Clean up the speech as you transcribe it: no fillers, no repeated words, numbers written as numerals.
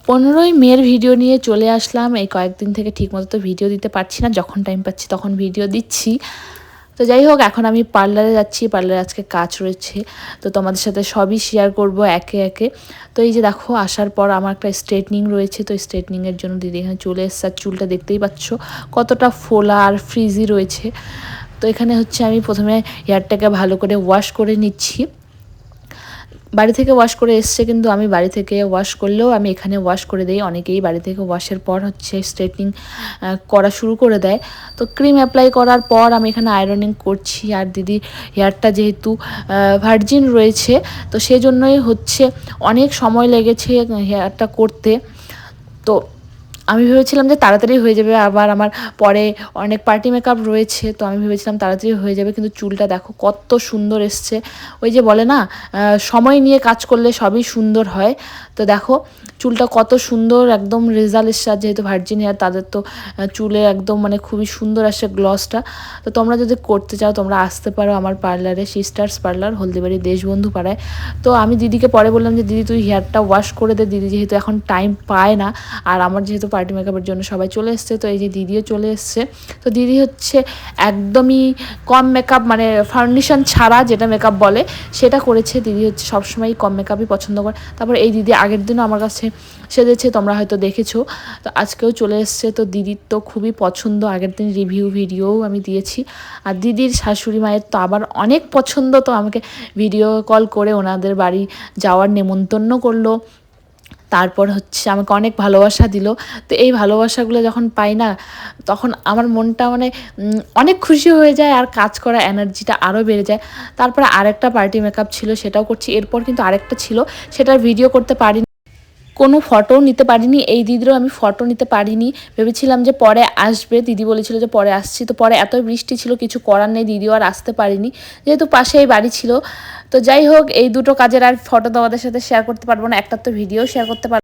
15ই মের ভিডিও নিয়ে চলে আসলাম। এই কয়েকদিন থেকে ঠিকমতো তো ভিডিও দিতে পারছি না, যখন টাইম পাচ্ছি তখন ভিডিও দিচ্ছি। তো যাই হোক, এখন আমি পার্লারে যাচ্ছি, পার্লারে আজকে কাজ রয়েছে, তো তোমাদের সাথে সবই শেয়ার করব একে একে। তো এই যে দেখো, আসার পর আমার একটা স্ট্রেটনিং রয়েছে, তো স্ট্রেটনিংয়ের জন্য দিদি এখানে চলে এসছে। আর চুলটা দেখতেই পাচ্ছ কতটা ফোলা আর ফ্রিজি রয়েছে। তো এখানে হচ্ছে আমি প্রথমে হেয়ারটাকে ভালো করে ওয়াশ করে নিচ্ছি। বাড়ি থেকে ওয়াশ করে এসছে, কিন্তু আমি বাড়ি থেকে ওয়াশ করলেও আমি এখানে ওয়াশ করে দিই। অনেকেই বাড়ি থেকে ওয়াশের পর হচ্ছে স্ট্রেটনিং করা শুরু করে দেয়। তো ক্রিম অ্যাপ্লাই করার পর আমি এখানে আয়রনিং করছি। আর দিদির হেয়ারটা যেহেতু ভার্জিন রয়েছে, তো সেজন্যই হচ্ছে অনেক সময় লেগেছে হেয়ারটা করতে। তো আমি ভেবেছিলাম যে তাড়াতাড়ি হয়ে যাবে, আবার আমার পরে অনেক পার্টি মেকআপ রয়েছে, তো আমি ভেবেছিলাম তাড়াতাড়ি হয়ে যাবে, কিন্তু চুলটা দেখো কত সুন্দর এসছে। ওই যে বলে না, সময় নিয়ে কাজ করলে সবই সুন্দর হয়। তো দেখো চুলটা কত সুন্দর, একদম রেজাল্ট এসছে। আর যেহেতু ভার্জিন হেয়ার, তাদের তো চুলে একদম মানে খুবই সুন্দর আসে গ্লসটা। তো তোমরা যদি করতে চাও তোমরা আসতে পারো আমার পার্লারে, সিস্টার্স পার্লার, হলদিবাড়ি দেশবন্ধু পাড়ায়। তো আমি দিদিকে পরে বললাম যে দিদি তুই হেয়ারটা ওয়াশ করে দে, দিদি যেহেতু এখন টাইম পায় না, আর আমার যেহেতু পার্টি মেকআপের জন্য সবাই চলে এসছে, তো এই যে দিদিও চলে এসছে। তো দিদি হচ্ছে একদমই কম মেকআপ, মানে ফাউন্ডেশন ছাড়া যেটা মেকআপ বলে সেটা করেছে। দিদি হচ্ছে সবসময়ই কম মেকআপই পছন্দ করে। তারপর এই দিদি আগের দিনও আমার কাছে সেজেছে, তোমরা হয়তো দেখেছো। তো আজকেও চলে এসছে। তো দিদির তো খুবই পছন্দ, আগের দিন রিভিউ ভিডিওও আমি দিয়েছি। আর দিদির শাশুড়ি মায়ের তো আবার অনেক পছন্দ, তো আমাকে ভিডিও কল করে ওনাদের বাড়ি যাওয়ার নেমন্তন্ন করলো। তারপর হচ্ছে আমাকে অনেক ভালোবাসা দিল। তো এই ভালোবাসাগুলো যখন পাই না, তখন আমার মনটা মানে অনেক খুশি হয়ে যায়, আর কাজ করা এনার্জিটা আরও বেড়ে যায়। তারপরে আরেকটা পার্টি মেকআপ ছিল, সেটাও করছি। এরপর কিন্তু আরেকটা ছিল, সেটার ভিডিও করতে পারিনি, কোনো ফটোও নিতে পারিনি। এই দিদিরও আমি ফটো নিতে পারিনি, ভেবেছিলাম যে পরে আসবে, দিদি বলেছিল যে পরে আসছি। তো পরে এত বৃষ্টি ছিল, কিছু করার নেই, দিদিও আর আসতে পারিনি, যেহেতু পাশেই বাড়ি ছিল। তো যাই হোক, এই দুটো কাজের আর ফটো তোমাদের সাথে শেয়ার করতে পারবো না, একটা তো ভিডিও শেয়ার করতে পারবো।